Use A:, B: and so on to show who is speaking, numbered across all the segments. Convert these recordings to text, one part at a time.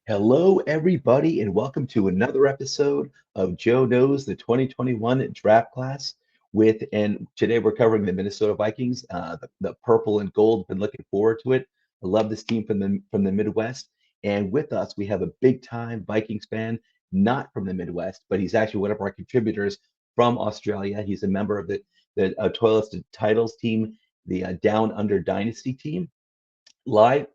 A: Hello, everybody, and welcome to another episode of Joe Knows the 2021 Draft Class. And today we're covering the Minnesota Vikings. The purple and gold. Been looking forward to it. I love this team from the Midwest. And with us, we have a big time Vikings fan, not from the Midwest, but he's actually one of our contributors from Australia. He's a member of the Toilets to Titles team, the Down Under Dynasty team. Live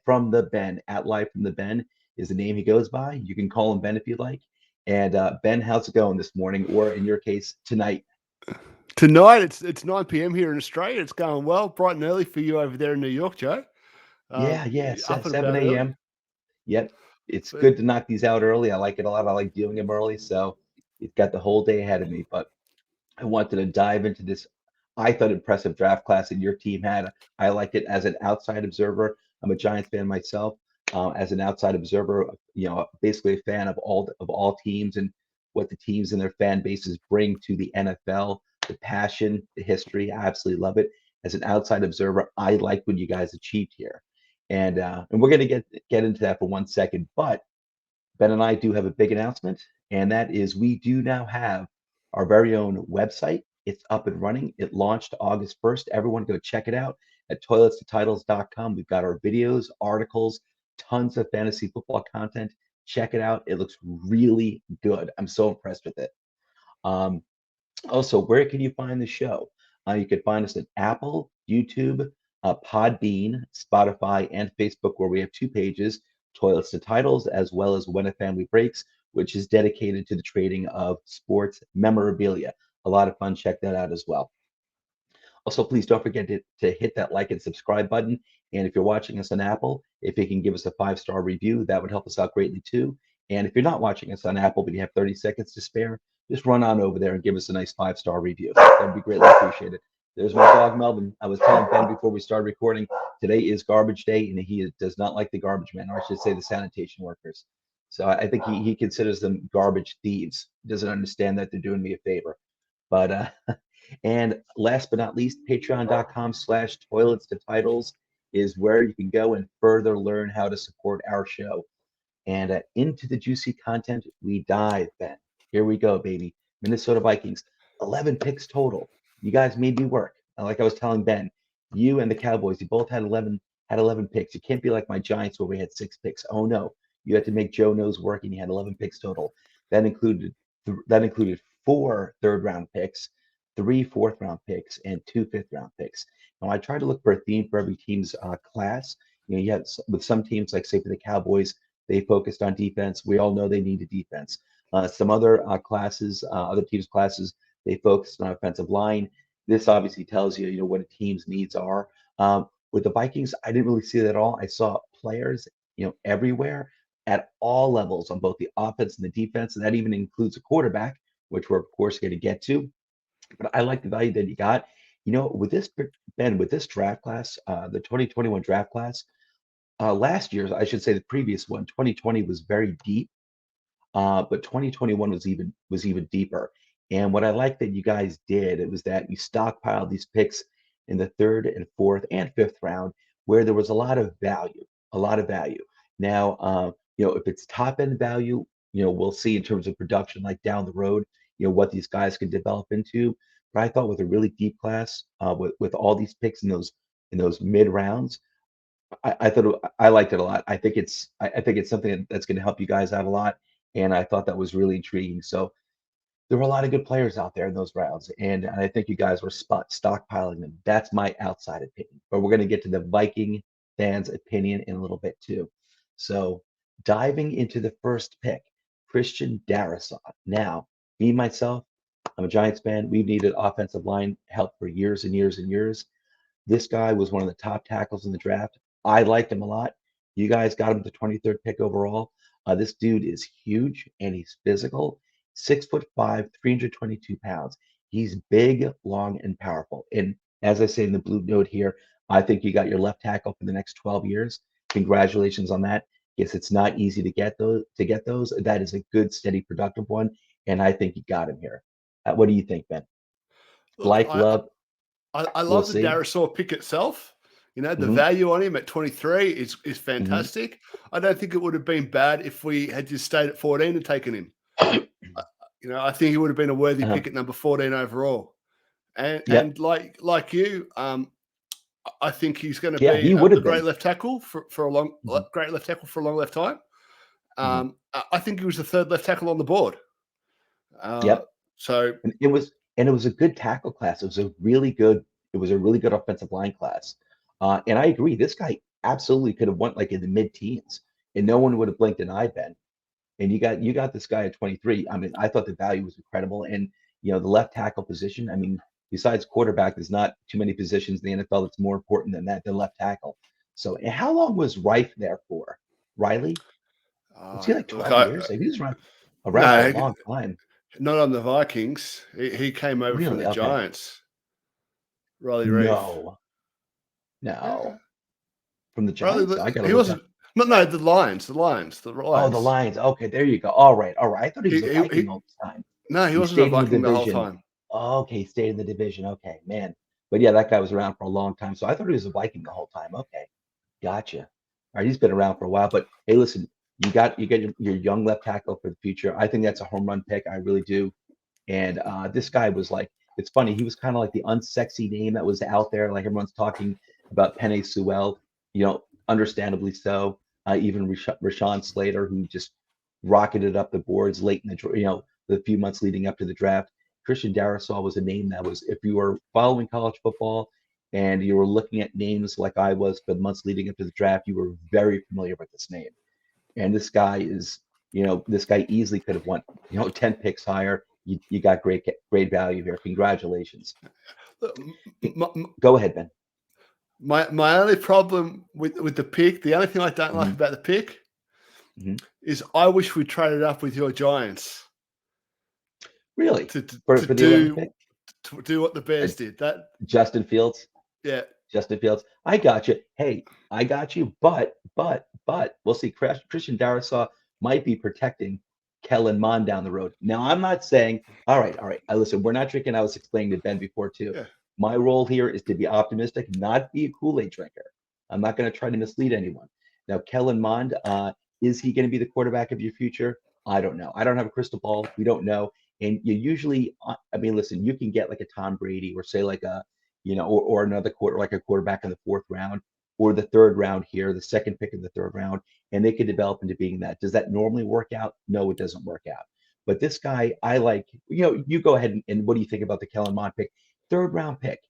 A: from the Ben, at Live from the Ben is the name he goes by. You can call him Ben if you like. And Ben, how's it going this morning, or in your case, tonight?
B: Tonight it's 9 p.m. here in Australia. It's going well, bright and early for you over there in New York, Joe.
A: Yeah,
B: Up and
A: 7
B: about early.
A: a.m. Yep, it's
B: But
A: good to knock these out early. I like it a lot. I like doing them early, so you've got the whole day ahead of me. But I wanted to dive into this, I thought, impressive draft class that your team had. I liked it as an outside observer. I'm a Giants fan myself. As an outside observer, basically a fan of all teams and what the teams and their fan bases bring to the NFL, the passion, the history. I absolutely love it. As an outside observer, I like what you guys achieved here, and we're gonna get into that for 1 second. But Ben and I do have a big announcement, and that is we do now have our very own website. It's up and running. It launched August 1st. Everyone go check it out at toiletstotitles.com. We've got our videos, articles, tons of fantasy football content. Check it out. It looks really good. I'm so impressed with it. Um, Also, where can you find the show? You can find us at Apple, YouTube, Podbean, Spotify, and Facebook, where we have two pages, Toilets to Titles, as well as When a Family Breaks, which is dedicated to the trading of sports memorabilia. A lot of fun. Check that out as well. Also, please don't forget to hit that like and subscribe button. And if you're watching us on Apple, if you can give us a 5-star review, that would help us out greatly too. And if you're not watching us on Apple, but you have 30 seconds to spare, just run on over there and give us a nice 5-star review. That'd be greatly appreciated. There's my dog, Melvin. I was telling Ben before we started recording, today is garbage day, and he does not like the garbage men, or I should say the sanitation workers. So I think he considers them garbage thieves. He doesn't understand that they're doing me a favor. But and last but not least, patreon.com/toilets to titles is where you can go and further learn how to support our show. And into the juicy content we dive, Ben. Here we go, baby. Minnesota Vikings, 11 picks total. You guys made me work. Like I was telling Ben, you and the Cowboys, you both had 11 picks. You can't be like my Giants where we had 6 picks. Oh no, you had to make Joe Knows work, and you had 11 picks total. That included four third-round picks, three fourth-round picks, and two fifth-round picks. Now I tried to look for a theme for every team's class. You had with some teams, like say for the Cowboys, they focused on defense. We all know they need a defense. Some other classes, other teams' classes, they focused on offensive line. This obviously tells you, what a team's needs are. With the Vikings, I didn't really see that at all. I saw players, everywhere at all levels on both the offense and the defense, and that even includes a quarterback, which we're of course going to get to. But I like the value that you got. With this Ben, with this draft class, the 2021 draft class, last year's, I should say the previous one, 2020 was very deep, but 2021 was even deeper. And what I like that you guys did, it was that you stockpiled these picks in the third and fourth and fifth round, where there was a lot of value, a lot of value. Now, if it's top end value, we'll see in terms of production, like down the road, what these guys can develop into. But I thought with a really deep class, with all these picks in those mid rounds, I thought I liked it a lot. I think it's something that's going to help you guys out a lot, and I thought that was really intriguing. So there were a lot of good players out there in those rounds, and I think you guys were stockpiling them. That's my outside opinion, but we're going to get to the Viking fans' opinion in a little bit too. So diving into the first pick, Christian Darrisaw. Now, me myself, I'm a Giants fan. We've needed offensive line help for years and years and years. This guy was one of the top tackles in the draft. I liked him a lot. You guys got him the 23rd pick overall. This dude is huge and he's physical. 6'5", 322 pounds. He's big, long, and powerful. And as I say in the blue note here, I think you got your left tackle for the next 12 years. Congratulations on that. Yes, it's not easy to get those. That is a good, steady, productive one, and I think you got him here. What do you think, Ben?
B: look,
A: Like, love,
B: I
A: we'll
B: love the
A: see.
B: Darisaw pick itself. The
A: Hmm.
B: value on him at 23 is
A: Hmm.
B: fantastic. I don't think it would have been bad if we had just stayed at 14 and taken him. I think he would have been a worthy
A: Uh-huh.
B: pick at number 14 overall. And
A: Yep.
B: like you, I think he's going to
A: Yeah,
B: be
A: he would
B: a
A: have
B: great
A: been.
B: left tackle for a long
A: Hmm.
B: great left tackle for a long left time.
A: Hmm.
B: I think he was the third left tackle on the board. Uh,
A: Yep.
B: so
A: And it was a good tackle class. It was a really good offensive line class. And I agree, this guy absolutely could have went like in the mid-teens, and no one would have blinked an eye, Ben. And you got this guy at 23. I mean, I thought the value was incredible. And the left tackle position, I mean, besides quarterback, there's not too many positions in the NFL that's more important than that, than left tackle. So, and how long was Rife there for? Riley? Was he like
B: look,
A: 12 years? Like he was around for a
B: no,
A: long time.
B: not on the Vikings. He came over from
A: Really?
B: the
A: Okay.
B: Giants. Riley Reef.
A: No,
B: Yeah,
A: no. From the
B: Riley.
A: Giants? I gotta
B: He
A: look up.
B: wasn't. No, the Lions. The
A: Oh, the
B: Lions.
A: Lions. Okay, there you go. All right, all right. I thought he was a
B: He
A: Viking all this time.
B: No, he
A: He
B: wasn't a
A: stayed in the
B: Viking the whole
A: division.
B: time.
A: Okay, he stayed in the division. Okay, man. But yeah, that guy was around for a long time. So I thought he was a Viking the whole time. Okay, gotcha. All right, he's been around for a while. But hey, listen, you got your young left tackle for the future. I think that's a home run pick. I really do. And this guy was like, it's funny, he was kind of like the unsexy name that was out there. Like everyone's talking about Penny Sewell, understandably so. Even Rashawn Slater, who just rocketed up the boards late in the few months leading up to the draft. Christian Darrisaw was a name that was, if you were following college football and you were looking at names like I was for the months leading up to the draft, you were very familiar with this name. And this guy easily could have won, 10 picks higher. You got great value here. Congratulations.
B: Look, My,
A: Go ahead, Ben.
B: my only problem with the pick, the only thing I don't like
A: Hmm.
B: about the pick
A: Hmm.
B: is I wish we traded up with your Giants
A: Really?
B: to to,
A: For
B: to
A: for the 11th
B: do
A: pick,
B: to do what the
A: uh,
B: Bears did. That
A: Justin Fields.
B: Yeah,
A: Justin Fields. I got you. Hey, I got you. But we'll see. Christian Darrisaw might be protecting Kellen Mond down the road. Now, I'm not saying, all right. Listen, we're not drinking. I was explaining to Ben before too.
B: yeah.
A: My role here is to be optimistic, not be a Kool-Aid drinker. I'm not going to try to mislead anyone. Now, Kellen Mond, is he going to be the quarterback of your future? I don't know. I don't have a crystal ball. We don't know. And you usually, I mean, listen, you can get like a Tom Brady or say like or another like a quarterback in the fourth round or the third round here, the second pick of the third round, and they could develop into being that. Does that normally work out? No, it doesn't work out. But this guy, I like, you go ahead and what do you think about the Kellen Mond pick? Third round pick.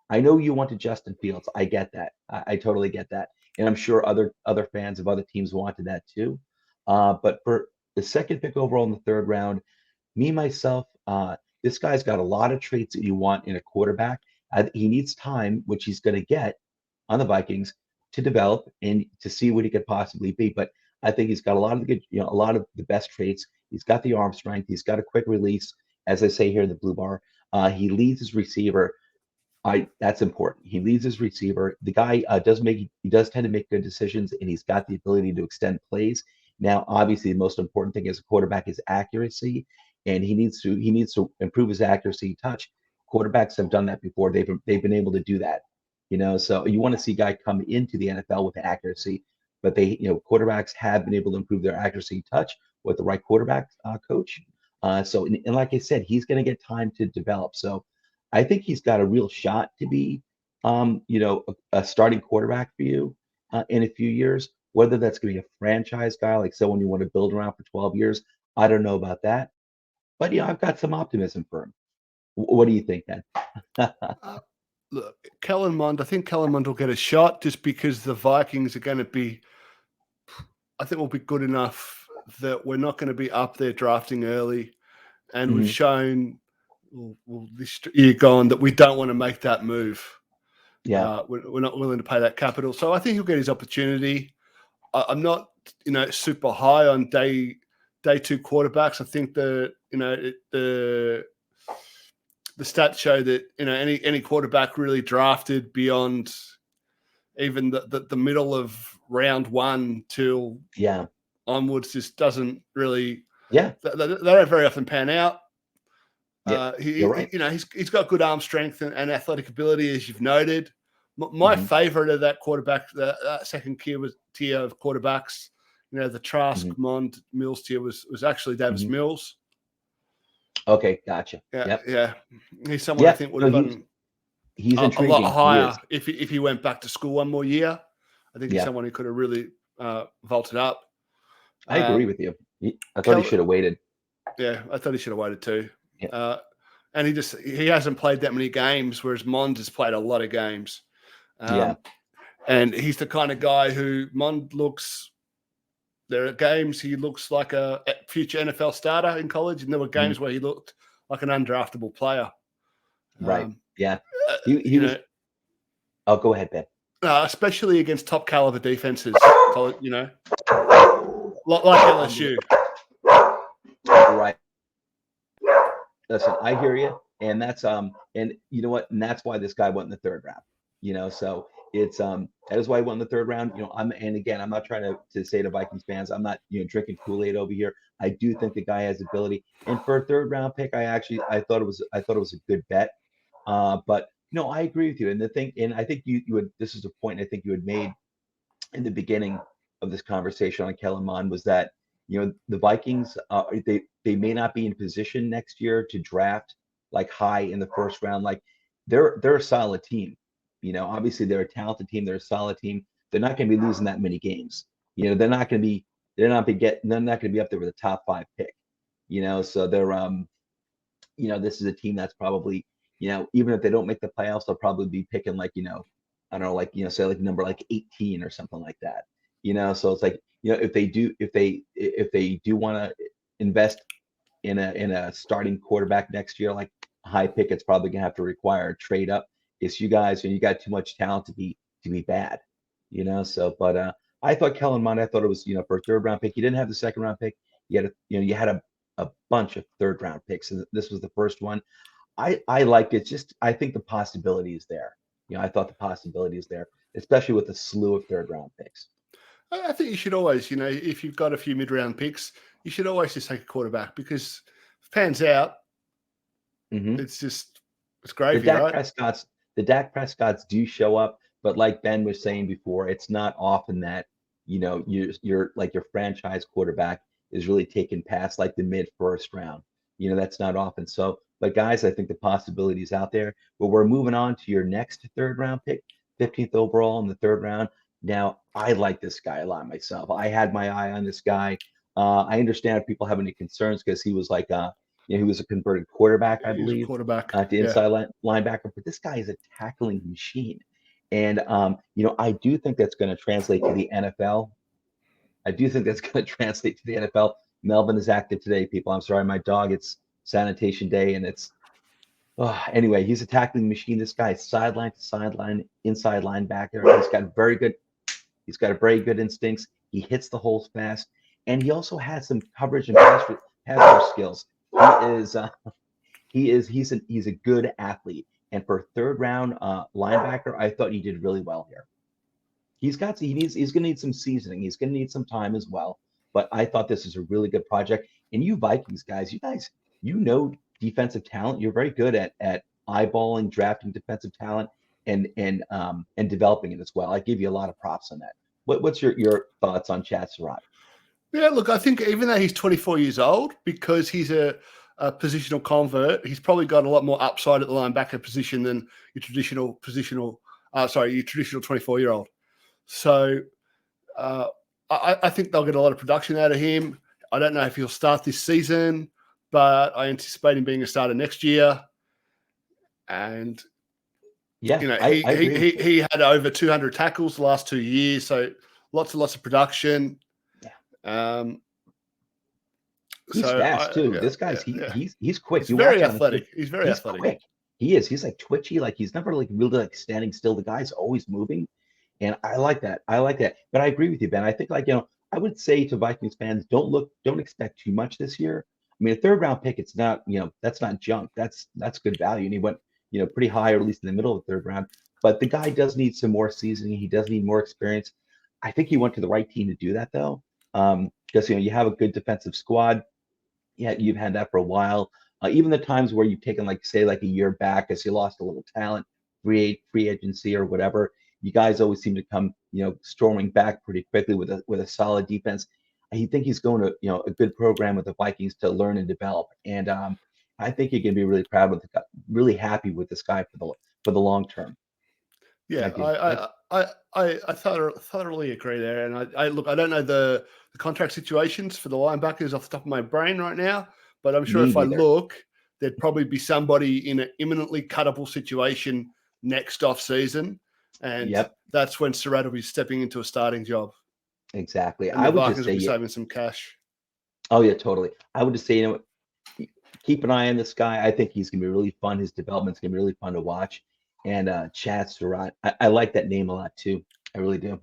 A: I know you wanted Justin Fields. I get that. I totally get that. And I'm sure other fans of other teams wanted that too. But for the second pick overall in the third round, me myself, this guy's got a lot of traits that you want in a quarterback. He needs time, which he's going to get on the Vikings to develop and to see what he could possibly be. But I think he's got a lot of the good, a lot of the best traits. He's got the arm strength. He's got a quick release, as I say here in the blue bar. He leads his receiver. That's important. He leads his receiver. The guy does tend to make good decisions, and he's got the ability to extend plays. Now, obviously, the most important thing as a quarterback is accuracy, and he needs to improve his accuracy touch. Quarterbacks have done that before. They've been able to do that. So you want to see a guy come into the NFL with accuracy, but quarterbacks have been able to improve their accuracy touch with the right quarterback coach. And like I said, he's going to get time to develop. So I think he's got a real shot to be, a starting quarterback for you in a few years. Whether that's going to be a franchise guy, like someone you want to build around for 12 years, I don't know about that. But I've got some optimism for him. What do you think, then?
B: Uh, Look, Kellen Mond. I think Kellen Mond will get a shot just because the Vikings are going to be. I think we'll be good enough that we're not going to be up there drafting early, and we've
A: Mhm.
B: shown this year gone that we don't want to make that move.
A: Yeah.
B: We're not willing to pay that capital, so I think he'll get his opportunity. I'm not, super high on day two quarterbacks. I think the stats show that any quarterback really drafted beyond even the middle of round one till
A: Yeah.
B: onwards just doesn't really
A: Yeah.
B: they don't very often pan out.
A: Yeah. You're
B: He
A: right.
B: he's got good arm strength and athletic ability, as you've noted. My favorite of that quarterback, that second tier of quarterbacks, the Trask, Mond, Mills tier was actually Davis Mills.
A: Okay, gotcha.
B: Yeah,
A: Yep.
B: yeah. He's someone I think would have gotten
A: he's
B: a
A: intriguing.
B: lot higher if he went back to school one more year. I think he's someone who could have really vaulted up.
A: I agree with you. I thought he should have waited.
B: Yeah, I thought he should have waited too.
A: Yeah.
B: And he hasn't played that many games, whereas Mond has played a lot of games. And he's the kind of guy who Mond looks. There are games he looks like a future NFL starter in college, and there were games where he looked like an undraftable player.
A: Right. Yeah. He was. Oh, go ahead, Ben.
B: Especially against top caliber defenses, like LSU.
A: Right. Listen, I hear you, and that's and you know what, and that's why this guy went in the third round. So it's that is why he went in the third round. And again, I'm not trying to say to Vikings fans, I'm not drinking Kool-Aid over here. I do think the guy has ability, and for a third round pick, I thought it was a good bet. But I agree with you, and I think you would. This is a point I think you had made in the beginning of this conversation on Kellen Mond, was that the Vikings they may not be in position next year to draft like high in the first round. Like they're a solid team. Obviously they're a talented team. They're a solid team. They're not going to be losing that many games. They're not going to be up there with a top 5 pick. So they're this is a team that's probably even if they don't make the playoffs, they'll probably be picking like I don't know, like say like number like 18 or something like that. So it's like if they do want to invest in a starting quarterback next year, like a high pick, it's probably gonna have to require a trade up. It's you guys, and you got too much talent to be bad. So but I thought Kellen Mond, I thought it was for a third round pick. You didn't have the second round pick. You had a bunch of third round picks, and this was the first one. I liked it. Just I think the possibility is there. I thought the possibility is there, especially with a slew of third round picks.
B: I think you should always, if you've got a few mid-round picks, you should always just take a quarterback, because if it pans out, it's gravy, right?
A: The Dak Prescotts do show up, but like Ben was saying before, it's not often that you're like your franchise quarterback is really taken past like the mid first round. That's not often. So, but guys, I think the possibility is out there. But we're moving on to your next third round pick, 15th overall in the third round. Now, I like this guy a lot myself. I had my eye on this guy. I understand if people have any concerns because he was like, he was a converted quarterback, I believe,
B: quarterback
A: to inside linebacker. But this guy is a tackling machine, and I do think that's going to translate to the NFL. I do think that's going to translate to the NFL. Melvin is active today, people. I'm sorry, my dog. It's sanitation day, and it's anyway. He's a tackling machine. This guy is sideline to sideline, inside linebacker. He's got very good instincts. He hits the holes fast, and he also has some coverage and pass rush skills. He's a good athlete. And for third round linebacker, I thought he did really well here. He's going to need some seasoning. He's going to need some time as well. But I thought this is a really good project. And you Vikings guys, defensive talent. You're very good at eyeballing, drafting defensive talent, and developing it as well. I give you a lot of props on that. What's your thoughts on Chad Surratt?
B: Yeah, look, I think even though he's 24 years old, because he's a positional convert, he's probably got a lot more upside at the linebacker position than your traditional 24-year-old. So I think they'll get a lot of production out of him. I don't know if he'll start this season, but I anticipate him being a starter next year. And
A: yeah,
B: he had over 200 tackles the last 2 years, so lots of production.
A: Yeah. He's fast too. This guy's he's quick.
B: He's very athletic. He's very athletic.
A: Quick. He is. He's like twitchy. Like he's never like really like standing still. The guy's always moving, and I like that. But I agree with you, Ben. I think I would say to Vikings fans, don't expect too much this year. I mean, a third round pick, it's not that's not junk. That's good value, and he went pretty high, or at least in the middle of the third round. But the guy does need some more seasoning. He does need more experience. I think he went to the right team to do that, though, because you have a good defensive squad. Yeah, you've had that for a while. Even the times where you've taken like a year back because you lost a little talent, free agency or whatever, you guys always seem to come, storming back pretty quickly with a solid defense. I think he's going to, a good program with the Vikings to learn and develop. And I think you can be really proud with really happy with this guy for the long term.
B: Yeah,
A: I do.
B: I thoroughly agree there. And I look, I don't know the contract situations for the linebackers off the top of my brain right now, but I'm sure
A: Me
B: if I
A: neither.
B: look, there'd probably be somebody in an imminently cuttable situation next off season, and
A: Yep,
B: that's when Surratt will be stepping into a starting job,
A: exactly.
B: and
A: I
B: the
A: would just
B: Vikings will
A: say,
B: be
A: yeah.
B: saving some cash.
A: Oh yeah, totally. I would just say, keep an eye on this guy. I think he's gonna be really fun. His development's gonna be really fun to watch. And Chad Surratt, I like that name a lot too. I really do.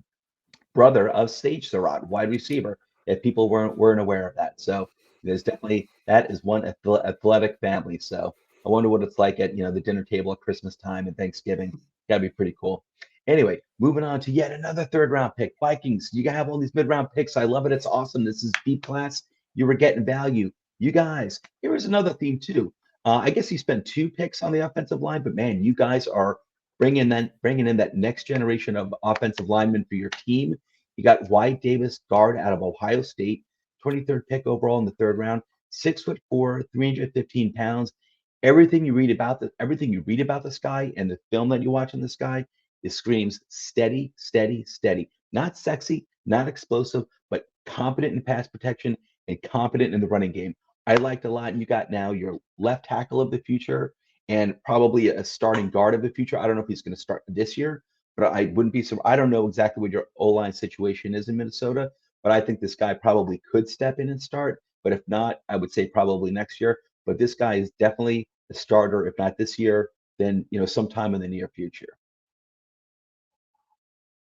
A: Brother of Sage Surratt, wide receiver. If people weren't aware of that, so there's definitely that is one athletic family. So I wonder what it's like at the dinner table at Christmas time and Thanksgiving. Gotta be pretty cool. Anyway, moving on to yet another third round pick. Vikings, you have all these mid round picks. I love it. It's awesome. This is deep class. You were getting value. You guys, here is another theme too. I guess you spent two picks on the offensive line, but man, you guys are bringing in that next generation of offensive linemen for your team. You got Wyatt Davis, guard out of Ohio State, 23rd pick overall in the third round, 6'4", 315 pounds. Everything you read about this guy and the film that you watch on this guy, it screams steady, steady, steady. Not sexy, not explosive, but competent in pass protection and competent in the running game. I liked a lot. You got now your left tackle of the future and probably a starting guard of the future. I don't know if he's going to start this year, but I wouldn't be so. I don't know exactly what your O line situation is in Minnesota, but I think this guy probably could step in and start. But if not, I would say probably next year. But this guy is definitely a starter. If not this year, then sometime in the near future.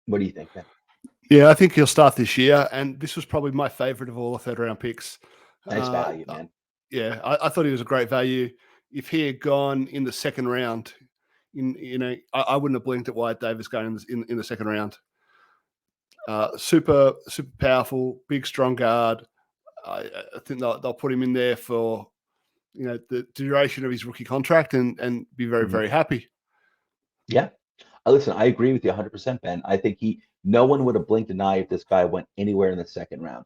A: What do you think, Ben?
B: Yeah, I think he'll start this year, and this was probably my favorite of all the third round picks.
A: Nice
B: Uh,
A: value, man.
B: yeah, I thought he was a great value. If he had gone in the second round, I wouldn't have blinked at Wyatt Davis going in the second round. Super powerful, big, strong guard. I think they'll put him in there for the duration of his rookie contract and be very,
A: Mhm.
B: very happy.
A: Yeah. Listen, I agree with you 100%, Ben. I think no one would have blinked an eye if this guy went anywhere in the second round.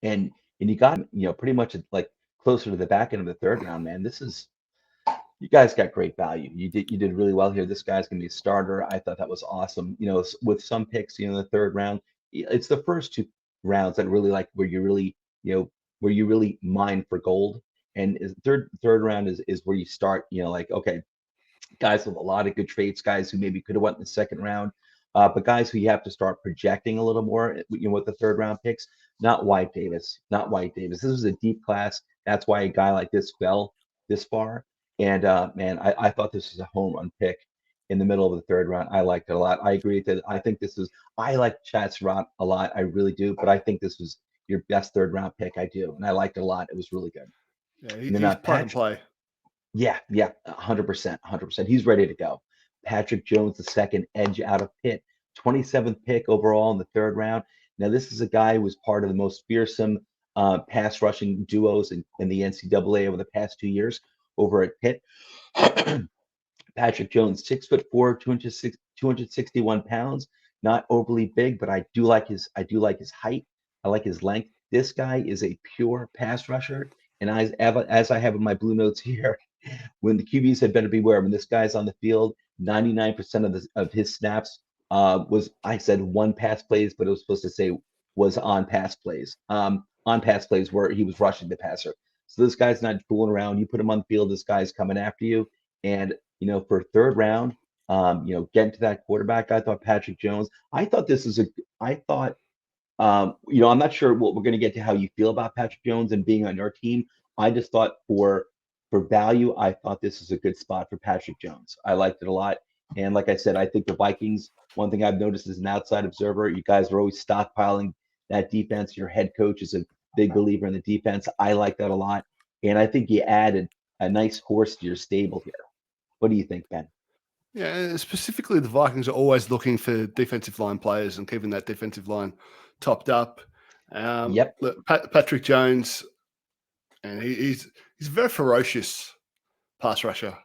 A: And you got him, pretty much like closer to the back end of the third round, man. You guys got great value. You did really well here. This guy's going to be a starter. I thought that was awesome. With some picks, the third round, it's the first two rounds that really like where you really mine for gold. And third round is where you start, like, okay, guys with a lot of good traits, guys who maybe could have went in the second round, but guys who you have to start projecting a little more, with the third round picks. Not Wyatt Davis, not Wyatt Davis. This was a deep class. That's why a guy like this fell this far. And man, I thought this was a home run pick in the middle of the third round. I liked it a lot. I agree that I think this is. I like Chad Surratt a lot. I really do. But I think this was your best third round pick. I do, and I liked it a lot. It was really good.
B: Yeah,
A: And then
B: he's plug and
A: Patrick.
B: play.
A: Yeah, 100%, 100%. He's ready to go. Patrick Jones, the second edge out of Pitt, 27th pick overall in the third round. Now, this is a guy who was part of the most fearsome pass rushing duos in the NCAA over the past 2 years over at Pitt. Patrick Jones, 6'4", 261 pounds, not overly big, but I do like his height. I like his length. This guy is a pure pass rusher, and as I have in my blue notes here, when the QBs had better beware when this guy's on the field. 99% of his snaps was I said one pass plays, but it was supposed to say was on pass plays where he was rushing the passer. So this guy's not fooling around. You put him on the field, this guy's coming after you. And for third round, getting to that quarterback, I thought Patrick Jones. I thought this is a. I thought I'm not sure what we're going to get to how you feel about Patrick Jones and being on your team. I just thought for value, I thought this is a good spot for Patrick Jones. I liked it a lot. And like I said, I think the Vikings, one thing I've noticed as an outside observer, you guys are always stockpiling that defense. Your head coach is a big believer in the defense. I like that a lot. And I think you added a nice horse to your stable here. What do you think, Ben?
B: Yeah, specifically the Vikings are always looking for defensive line players and keeping that defensive line topped up.
A: Yep.
B: Look, Patrick Jones, and he's a very ferocious pass rusher.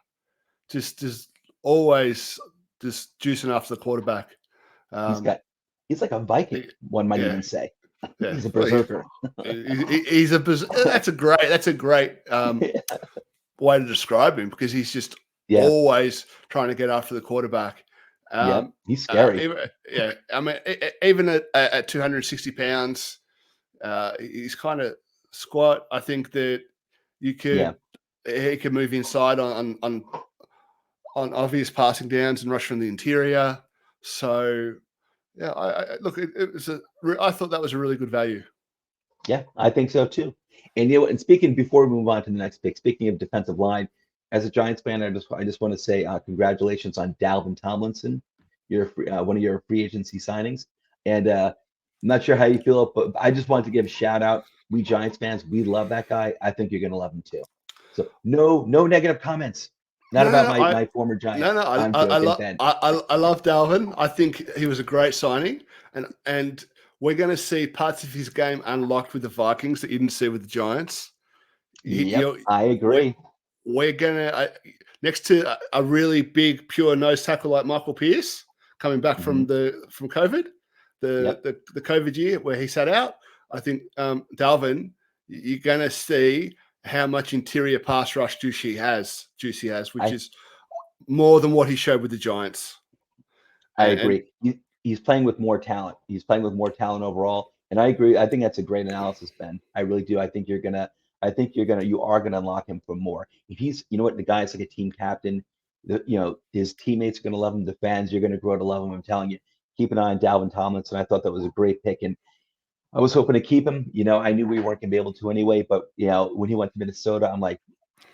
B: Just always just juicing after the quarterback.
A: He's
B: Um,
A: got he's like a Viking, one might
B: yeah,
A: even say.
B: yeah.
A: He's a
B: Well,
A: berserker.
B: he's a that's a great way to describe him because he's just
A: Yeah,
B: always trying to get after the quarterback.
A: yep. He's scary.
B: Yeah, I mean, even at 260 pounds, he's kind of squat. I think that you
A: Yeah,
B: could he could move inside on obvious passing downs and rush from the interior. So yeah, look, it was I thought that was a really good value.
A: yeah, I think so too. And you know, and speaking before we move on to the next pick, speaking of defensive line, as a Giants fan, I just want to say congratulations on Dalvin Tomlinson, one of your free agency signings. And I'm not sure how you feel, but I just wanted to give a shout out. We Giants fans, we love that guy. I think you're gonna love him too. So no negative comments. Not
B: No, no,
A: about
B: no.
A: my former
B: No,
A: Giants.
B: no.
A: I'm
B: I
A: joking,
B: love
A: Ben.
B: I love Dalvin. I think he was a great signing, and we're going to see parts of his game unlocked with the Vikings that you didn't see with the Giants.
A: Yep,
B: You
A: I
B: we're,
A: agree.
B: we're gonna next to a really big pure nose tackle like Michael Pierce coming back
A: Hmm.
B: from COVID,
A: Yep.
B: the COVID year where he sat out. I think Dalvin, you're going to see how much interior pass rush juice he has, which
A: I
B: is more than what he showed with the Giants.
A: I
B: And
A: agree. He's playing with more talent. He's playing with more talent overall, and I agree. I think that's a great analysis, Ben. I really do. You are gonna unlock him for more. If he's, you know what, the guy's like a team captain. His teammates are gonna love him. The fans, you're gonna grow to love him. I'm telling you. Keep an eye on Dalvin Tomlinson. I thought that was a great pick, and I was hoping to keep him. I knew we weren't gonna be able to anyway, but when he went to Minnesota, I'm like,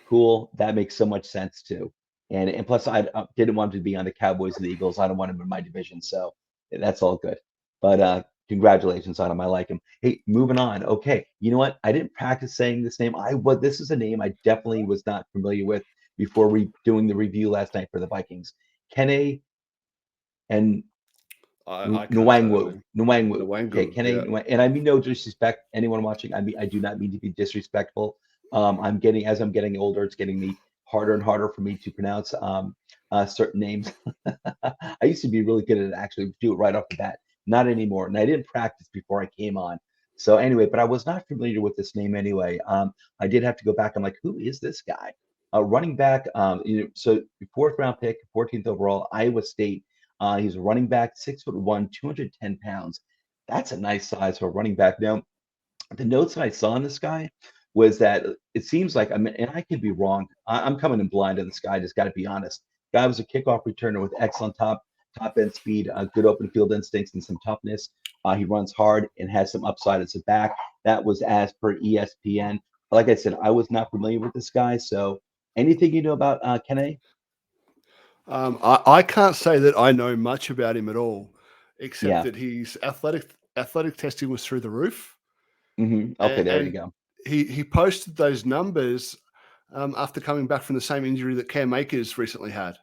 A: cool. That makes so much sense too. And plus, I didn't want him to be on the Cowboys and the Eagles. I don't want him in my division, so that's all good. But congratulations on him. I like him. Hey, moving on. Okay, you know what? I didn't practice saying this name. This is a name I definitely was not familiar with before doing the review last night for the Vikings. Kene and
B: I can't say that
A: Nwangwu.
B: name.
A: Nwangwu. Okay,
B: Nwangu,
A: Kenny,
B: yeah.
A: And I mean no disrespect anyone watching. I do not mean to be disrespectful. As I'm getting older, it's getting me harder and harder for me to pronounce certain names. I used to be really good at it, actually, do it right off the bat. Not anymore, and I didn't practice before I came on. So anyway, but I was not familiar with this name anyway. I did have to go back. I'm like, who is this guy? Running back. So fourth round pick, 14th overall, Iowa State. He's a running back, 6'1", 210 pounds. That's a nice size for a running back. Now, the notes that I saw on this guy was that it seems like and I could be wrong. I'm coming in blind on this guy. Just got to be honest. Guy was a kickoff returner with excellent top end speed, good open field instincts, and some toughness. He runs hard and has some upside as a back. That was as per ESPN. Like I said, I was not familiar with this guy. So, anything you know about Kene?
B: I can't say that I know much about him at all, except
A: Yeah.
B: that his athletic testing was through the roof,
A: Okay, there you
B: and
A: go.
B: he posted those numbers after coming back from the same injury that Cam Akers recently had.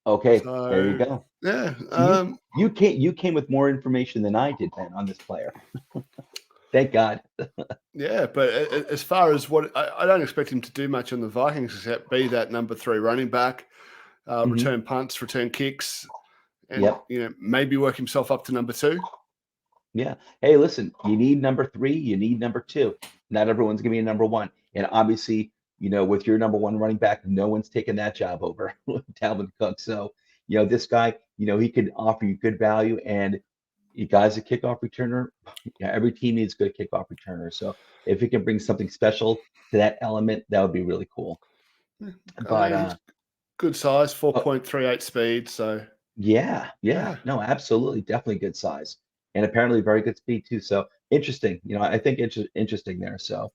A: Okay, there you
B: So
A: go.
B: yeah,
A: So you came with more information than I did then on this player. Thank God.
B: yeah. But as far as what I don't expect him to do much on the Vikings except be that number 3 running back,
A: Hmm.
B: return punts, return kicks, and
A: Yep.
B: maybe work himself up to number 2.
A: Yeah. Hey, listen, you need number three, you need number two. Not everyone's gonna be a number one. And obviously, with your number one running back, no one's taking that job over Dalvin Cook. So, this guy, he could offer you good value. And you guys a kickoff returner. Yeah, every team needs good kickoff returner. So if it can bring something special to that element, that would be really cool.
B: I
A: But
B: mean, he's good size,
A: oh,
B: 4.38 speed. So
A: yeah, yeah,
B: yeah,
A: no, absolutely, definitely good size, and apparently very good speed too. So interesting, I think interesting there. So,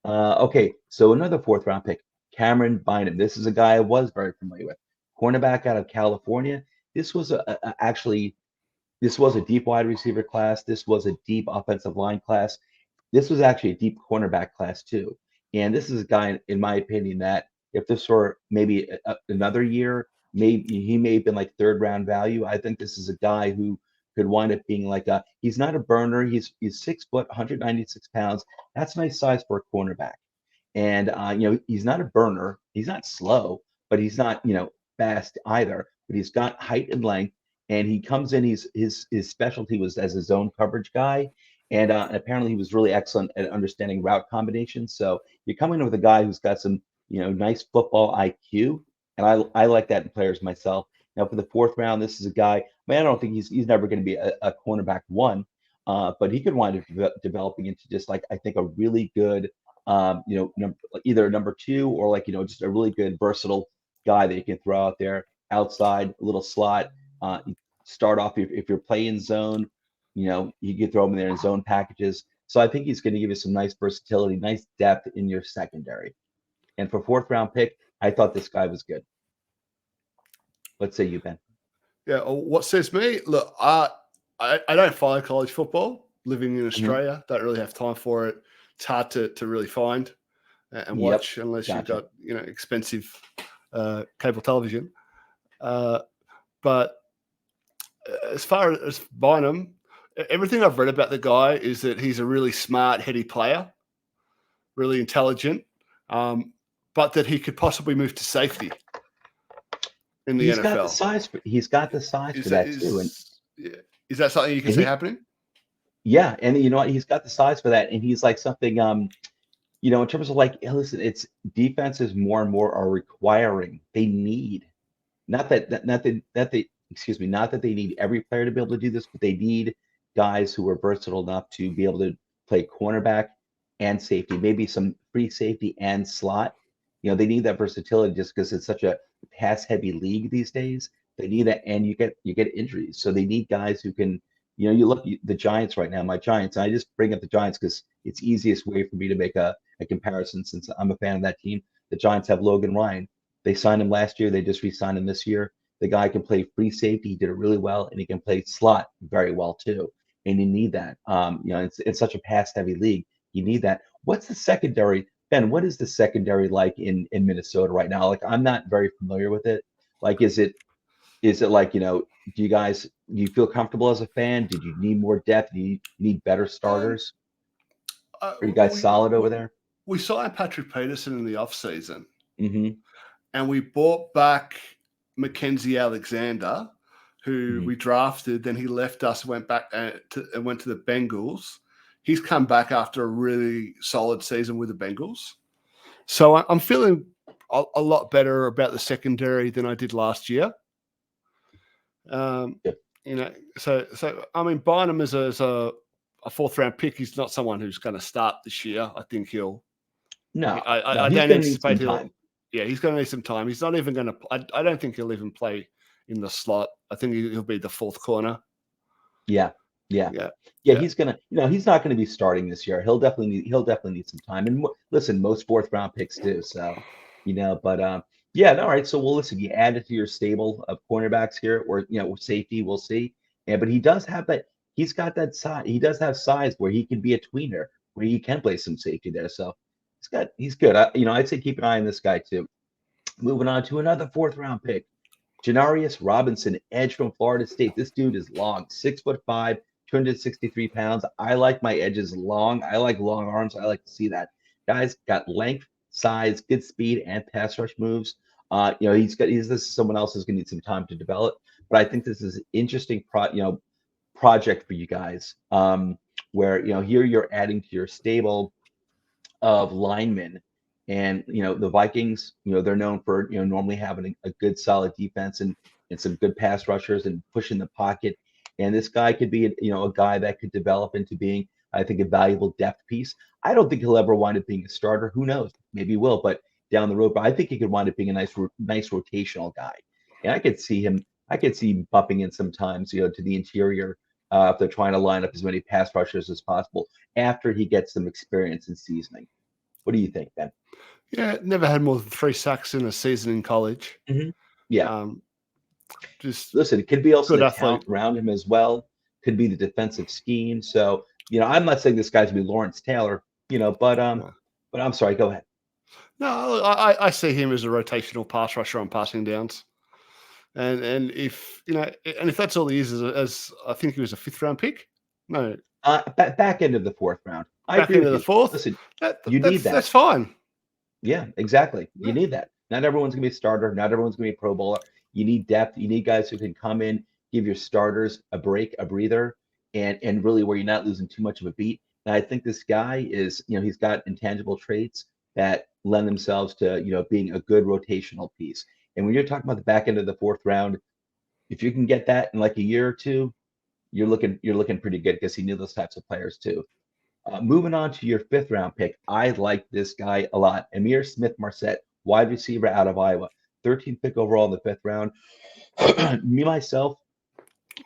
A: okay, so another fourth round pick, Cameron Bynum. This is a guy I was very familiar with, cornerback out of California. This was actually this was a deep wide receiver class. This was a deep offensive line class. This was actually a deep cornerback class too. And this is a guy, in my opinion, that if this were maybe another year, maybe he may have been like third round value. I think this is a guy who could wind up being like he's not a burner. He's 6 foot, 196 pounds. That's a nice size for a cornerback. And he's not a burner. He's not slow, but he's not fast either. but he's got height and length, and he comes in. His specialty was as a zone coverage guy, and apparently he was really excellent at understanding route combinations. So you're coming in with a guy who's got some nice football IQ, and I like that in players myself. Now for the fourth round, this is a guy. I mean, I don't think he's never going to be a cornerback one, but he could wind up developing into just like I think a really good either a number two or like just a really good versatile guy that you can throw out there outside, a little slot. You start off if you're playing zone, you can throw him in there in zone packages. So I think he's going to give you some nice versatility, nice depth in your secondary. And for fourth round pick, I thought this guy was good. Let's say you, Ben.
B: Yeah. What says me? Look, I don't follow college football. Living in Australia, don't really have time for it. It's hard to really find and watch unless you've got expensive cable television. But as far as Bynum, everything I've read about the guy is that he's a really smart, heady player, really intelligent, but that he could possibly move to safety in the NFL.
A: He's got the size for that too. And
B: is that something you can see happening?
A: Yeah, and you know what? He's got the size for that, and he's like something. In terms of like, listen, it's defenses more and more are requiring. They need not that they need every player to be able to do this, but they need guys who are versatile enough to be able to play cornerback and safety, maybe some free safety and slot. They need that versatility just because it's such a pass-heavy league these days. They need that, and you get injuries, so they need guys who can. You look at the Giants right now, my Giants. I just bring up the Giants because it's easiest way for me to make a comparison since I'm a fan of that team. The Giants have Logan Ryan. They signed him last year. They just re-signed him this year. The guy can play free safety. He did it really well, and he can play slot very well too. And you need that. It's such a pass-heavy league. You need that. What's the secondary, Ben? What is the secondary like in Minnesota right now? Like, I'm not very familiar with it. Like, is it like, do you feel comfortable as a fan? Did you need more depth? Do you need better starters? Are you guys solid over there?
B: We signed Patrick Peterson in the offseason,
A: mm-hmm.
B: and we bought back Mackenzie Alexander, who we drafted. Then he left us, went back and went to the Bengals. He's come back after a really solid season with the Bengals. So I'm feeling a lot better about the secondary than I did last year. So I mean, Bynum is a fourth round pick. He's not someone who's going to start this year. I think he'll.
A: No,
B: I don't anticipate he'll. Yeah, he's going to need some time. He's not even going to. I don't think he'll even play in the slot. I think he'll be the fourth corner.
A: Yeah. He's gonna. He's not going to be starting this year. He'll definitely need some time. And listen, most fourth round picks do. So, but all right. So, listen. You add it to your stable of cornerbacks here, or safety. We'll see. But he does have that. He's got that size. He does have size where he can be a tweener, where he can play some safety there. So he's good. I'd say keep an eye on this guy too. Moving on to another fourth round pick, Janarius Robinson, edge from Florida State. This dude is long, 6'5", 263 pounds. I like my edges long. I like long arms. I like to see that. Guy's got length, size, good speed, and pass rush moves. This is someone else who's going to need some time to develop. But I think this is an interesting project for you guys, where here you're adding to your stable of linemen, and the Vikings, they're known for normally having a good solid defense and some good pass rushers and pushing the pocket. And this guy could be a guy that could develop into being, I think, a valuable depth piece. I don't think he'll ever wind up being a starter. Who knows? Maybe he will, but down the road. But I think he could wind up being a nice rotational guy. And I could see him bumping in sometimes, to the interior if they're trying to line up as many pass rushers as possible after he gets some experience and seasoning. What do you think, Ben?
B: Yeah, never had more than 3 sacks in a season in college.
A: Mm-hmm. Yeah.
B: Just
A: listen, it could be also the
B: athlete
A: talent around him as well. Could be the defensive scheme. So, I'm not saying this guy's gonna be Lawrence Taylor, but I'm sorry, go ahead.
B: No, I see him as a rotational pass rusher on passing downs. And if that's all he is, as I think he was a 5th round pick. No,
A: back end of the 4th round.
B: Back end of the 4th.
A: Listen, you need that.
B: That's fine.
A: Yeah, exactly. You need that. Not everyone's gonna be a starter. Not everyone's gonna be a Pro Bowler. You need depth. You need guys who can come in, give your starters a break, a breather, and really where you're not losing too much of a beat. And I think this guy is, he's got intangible traits that lend themselves to, being a good rotational piece. And when you're talking about the back end of the fourth round, if you can get that in like a year or two, you're looking pretty good because he knew those types of players too. Moving on to your fifth round pick, I like this guy a lot. Amir Smith Marset, wide receiver out of Iowa, 13th pick overall in the fifth round. Me myself,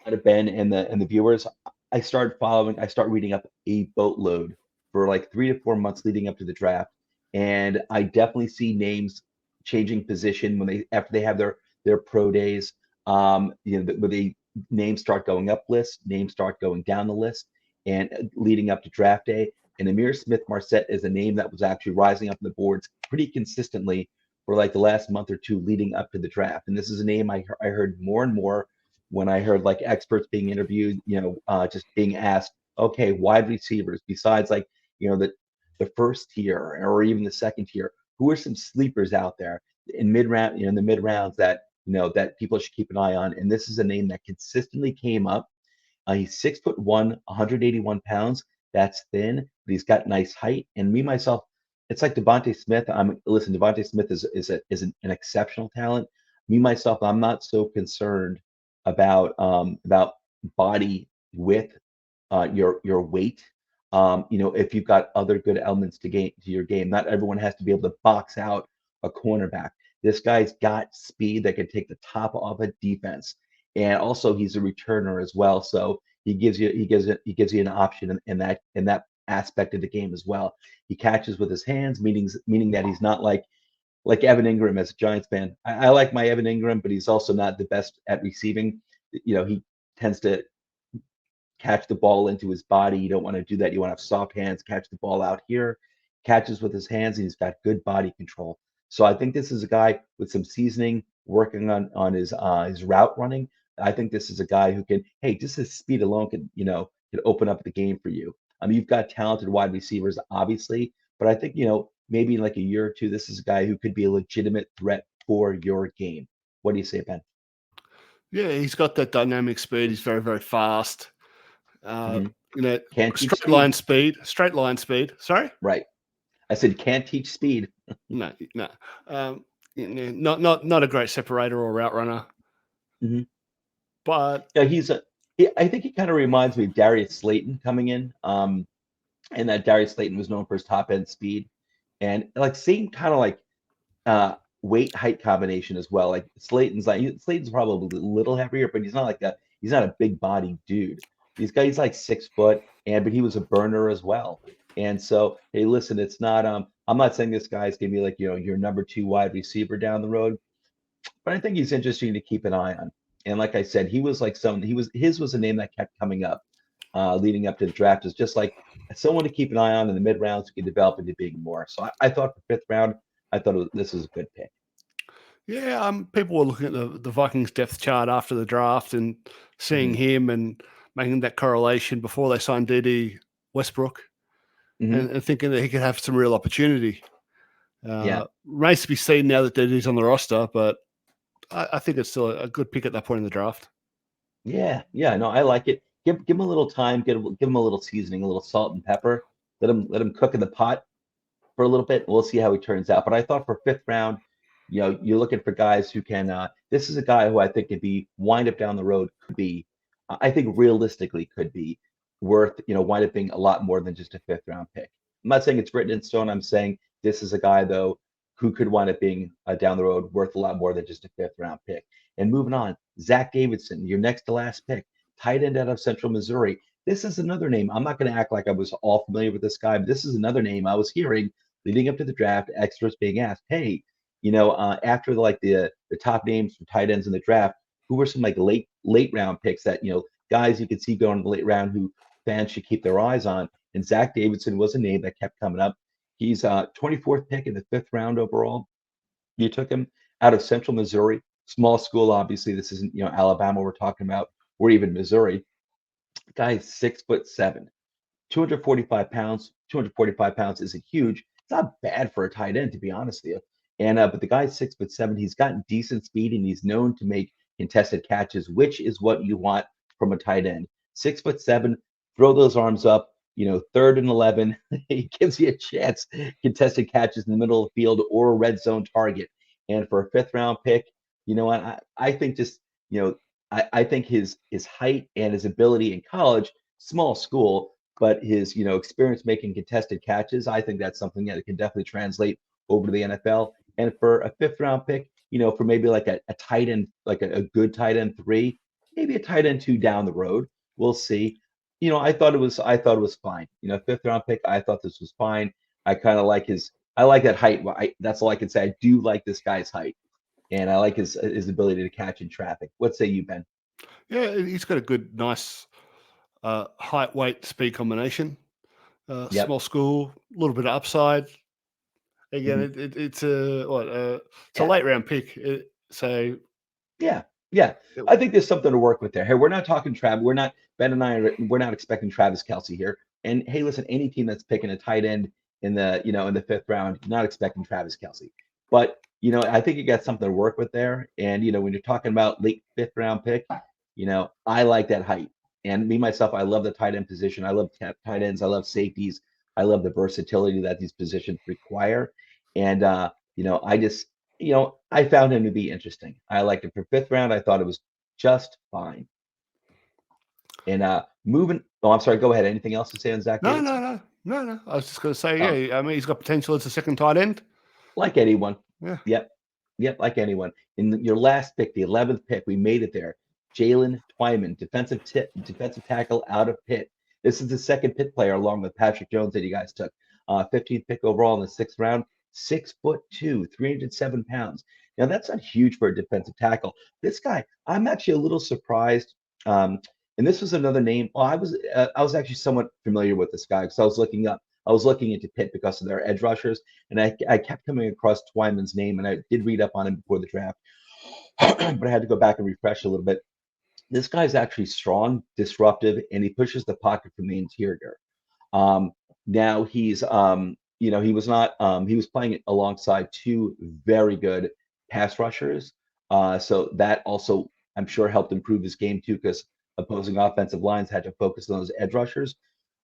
A: out of Ben and the viewers, I start reading up a boatload for like 3 to 4 months leading up to the draft, and I definitely see names changing position when they after they have their pro days. Where they names start going up list, names start going down the list, and leading up to draft day. And Amir Smith Marset is a name that was actually rising up the boards pretty consistently for like the last month or two leading up to the draft. And this is a name I heard more and more when I heard like experts being interviewed, just being asked, okay, wide receivers besides like the first tier or even the second tier, who are some sleepers out there in mid round, in the mid rounds that that people should keep an eye on. And this is a name that consistently came up. He's 6'1", 181 pounds. That's thin, but he's got nice height. And me myself, it's like Devontae Smith. Listen, Devontae Smith is an exceptional talent. Me myself, I'm not so concerned about body width, your weight. If you've got other good elements to your game, not everyone has to be able to box out a cornerback. This guy's got speed that can take the top off a defense, and also he's a returner as well. So he gives you an option in that aspect of the game as well. He catches with his hands, meaning that he's not like Evan Ingram as a Giants fan. I like my Evan Ingram, but he's also not the best at receiving. He tends to catch the ball into his body. You don't want to do that. You want to have soft hands, catch the ball out here, catches with his hands, and he's got good body control. So I think this is a guy with some seasoning, working on his route running. I think this is a guy who can, hey, just his speed alone can open up the game for you. I mean, you've got talented wide receivers, obviously, but I think maybe in like a year or two, this is a guy who could be a legitimate threat for your game. What do you say, Ben?
B: Yeah, he's got that dynamic speed. He's very, very fast. Uh,
A: Hmm.
B: you know,
A: Can't teach
B: straight line
A: speed,
B: speed, straight line speed. Sorry,
A: right? I said can't teach speed.
B: no, no. Um, not a great separator or route runner,
A: Hmm.
B: but
A: Yeah, I think he kind of reminds me of Darius Slayton coming in. And that Darius Slayton was known for his top end speed, and like same kind of like uh weight height combination as well. Like Slayton's probably a little heavier, but he's not a big body dude. He's like 6 foot, but he was a burner as well. And so, hey, listen, it's not I'm not saying this guy's gonna be like your number two wide receiver down the road, but I think he's interesting to keep an eye on. And like I said, he was like his was a name that kept coming up, leading up to the draft, is just like someone to keep an eye on in the mid rounds who can develop into being more. So I thought for fifth round, I thought this was a good pick.
B: yeah, people were looking at the Vikings depth chart after the draft and seeing
A: Hmm.
B: him and making that correlation before they signed DD Westbrook
A: Hmm.
B: and thinking that he could have some real opportunity.
A: Yeah,
B: Remains to be seen now that DD's on the roster, but I think it's still a good pick at that point in the draft.
A: yeah, yeah. No, I like it. Give him a little time. Give him a little seasoning, a little salt and pepper. Let him cook in the pot for a little bit. We'll see how he turns out. But I thought for fifth round, you're looking for guys who can. This is a guy who I think could be wind up down the road. Could be, I think realistically could be worth, wind up being a lot more than just a fifth round pick. I'm not saying it's written in stone. I'm saying this is a guy though who could wind up being down the road worth a lot more than just a fifth round pick. And moving on, Zach Davidson, your next to last pick, tight end out of Central Missouri. This is another name. I'm not going to act like I was all familiar with this guy, but this is another name I was hearing leading up to the draft, experts being asked, "Hey, after the top names for tight ends in the draft, who were some like late round picks that guys you could see going in the late round who fans should keep their eyes on?" And Zach Davidson was a name that kept coming up. He's 24th pick in the fifth round overall. You took him out of Central Missouri, small school. Obviously, this isn't Alabama we're talking about, or even Missouri. The guy is 6'7", 245 pounds. 245 pounds isn't huge. It's not bad for a tight end, to be honest with you. And but the guy's 6'7". He's got decent speed, and he's known to make contested catches, which is what you want from a tight end. 6'7", throw those arms up. 3rd and 11, he gives you a chance. Contested catches in the middle of the field or a red zone target. And for a fifth round pick, you know what? I think just I think his height and his ability in college, small school, but his experience making contested catches, I think that's something that can definitely translate over to the NFL. And for a fifth round pick, for maybe like a tight end, like a good tight end 3, maybe a tight end 2 down the road. We'll see. I thought it was fine. Fifth round pick, I thought this was fine. I kind of like I like that height. That's all I can say. I do like this guy's height, and I like his ability to catch in traffic. What say you, Ben?
B: Yeah, he's got a good, nice height, weight, speed combination.
A: Yep.
B: Small school, a little bit of upside. Again,
A: Mhm.
B: it's it's a
A: Yeah.
B: late round pick. So
A: Yeah, yeah.
B: it,
A: I think there's something to work with there. Hey, we're not talking Travis. We're not Ben and I. We're not expecting Travis Kelsey here. And hey, listen, any team that's picking a tight end in the fifth round, not expecting Travis Kelsey. But I think you got something to work with there. And when you're talking about late fifth round pick, I like that height. And me myself, I love the tight end position. I love tight ends. I love safeties. I love the versatility that these positions require. And I just I found him to be interesting. I liked it for fifth round. I thought it was just fine. And moving. Oh, I'm sorry. Go ahead. Anything else to say on Zach
B: no, no,
A: Davidson?
B: no, no, no. I was just going to say,
A: Oh,
B: yeah. I mean, he's got potential as a second tight end.
A: like anyone.
B: Yeah.
A: Yep. Yep. Like anyone. In your last pick, the 11th pick, we made it there. Jalen Twyman, defensive tackle out of Pitt. This is the second Pitt player along with Patrick Jones that you guys took. 15th pick overall in the sixth round. 6'2", 307 pounds. Now that's not huge for a defensive tackle. This guy, I'm actually a little surprised. Um, and this was another name. Well, I was actually somewhat familiar with this guy because I was looking into Pitt because of their edge rushers, and I kept coming across Twyman's name, and I did read up on him before the draft, but I had to go back and refresh a little bit. This guy's actually strong, disruptive, and he pushes the pocket from the interior. Um, Now he was not, he was playing alongside two very good pass rushers. So that also, I'm sure, helped improve his game too, because opposing offensive lines had to focus on those edge rushers.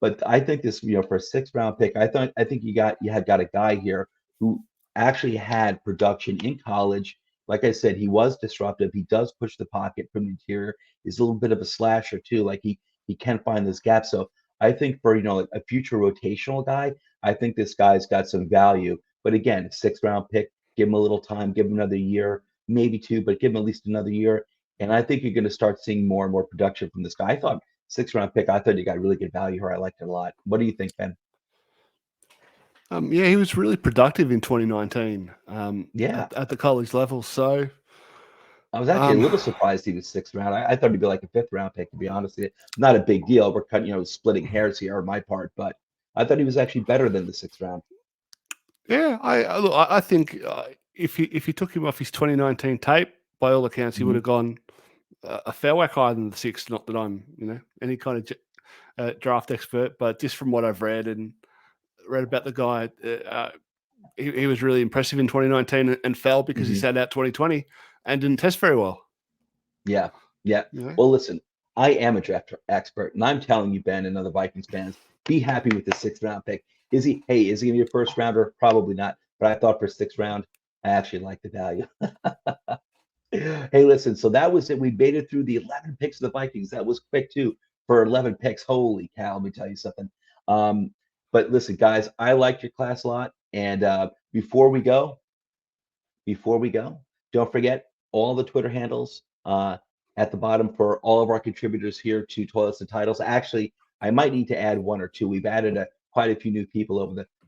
A: But I think this, for a sixth round pick, I think you had got a guy here who actually had production in college. Like I said, he was disruptive. He does push the pocket from the interior. He's a little bit of a slasher too. Like he can find those gaps. So I think for like a future rotational guy, I think this guy's got some value. But again, sixth round pick, give him a little time, give him another year, maybe two, but give him at least another year. And I think you're going to start seeing more and more production from this guy. I thought sixth round pick, I thought you got really good value here. I liked it a lot. What do you think, Ben?
B: Yeah, he was really productive in 2019
A: Yeah,
B: at the college level. So,
A: I was actually a
B: um,
A: little surprised he was sixth round. I thought he'd be like a fifth round pick, to be honest with you. Not a big deal. We're cutting, splitting hairs here on my part, but I thought he was actually better than the sixth round.
B: yeah, look, I think if you took him off his 2019 tape, by all accounts, he would
A: Mhm.
B: have gone a fair whack higher than the sixth. Not that I'm, any kind of draft expert, but just from what I've read about the guy, he was really impressive in 2019 and fell because he
A: Mhm.
B: sat out 2020 and didn't test very well.
A: Yeah, yeah.
B: You know?
A: Well, listen, I am a draft expert, and I'm telling you, Ben, and other Vikings fans, be happy with the sixth round pick. Is he gonna be a first rounder? Probably not. But I thought for sixth round, I actually like the value. Hey, listen, so that was it. We made it through the 11 picks of the Vikings. That was quick too for 11 picks. Holy cow, let me tell you something. Um, but listen, guys, I liked your class a lot. And before we go, don't forget all the Twitter handles at the bottom for all of our contributors here to Toilets and Titles. Actually, I might need to add one or two. We've added quite a few new people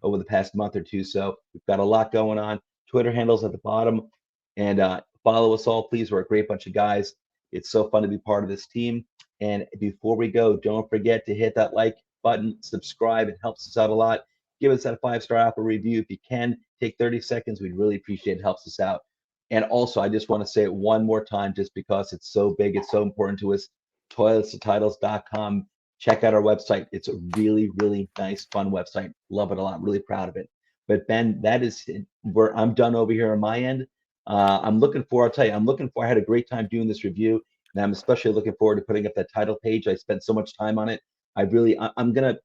A: over the past month or two, so we've got a lot going on. Twitter handles at the bottom, and follow us all, please. We're a great bunch of guys. It's so fun to be part of this team. And before we go, don't forget to hit that like button, subscribe. It helps us out a lot. Give us that 5-star Apple review if you can. Take 30 seconds. We'd really appreciate it. It helps us out. And also, I just want to say it one more time, just because it's so big, it's so important to us. Toiletsandtitles.com. Check out our website. It's a really, really nice, fun website. Love it a lot. Really proud of it. But Ben, that is where I'm done over here on my end. I'm looking for, I'll tell you, I'm looking for, I had a great time doing this review, and I'm especially looking forward to putting up that title page. I spent so much time on it. I'm going to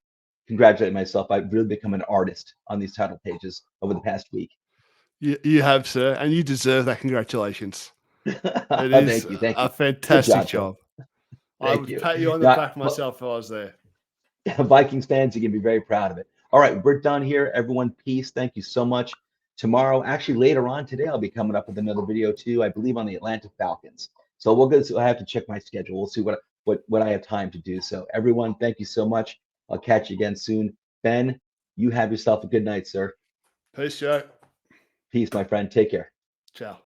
A: congratulate myself. I've really become an artist on these title pages over the past week.
B: You have, sir, and you deserve that. Congratulations. It is
A: Thank you. Thank
B: a
A: you. Good
B: fantastic
A: job, Ben.
B: job. I
A: Thank
B: would
A: you.
B: pat you on the
A: Now,
B: back myself if I was there.
A: Vikings fans, you can be very proud of it. All right, we're done here. Everyone, peace. Thank you so much. Tomorrow, actually later on today, I'll be coming up with another video too. I believe on the Atlanta Falcons. So we'll go. So I have to check my schedule. We'll see what I have time to do. So everyone, thank you so much. I'll catch you again soon. Ben, you have yourself a good night, sir.
B: Peace, Joe.
A: Peace, my friend. Take care.
B: Ciao.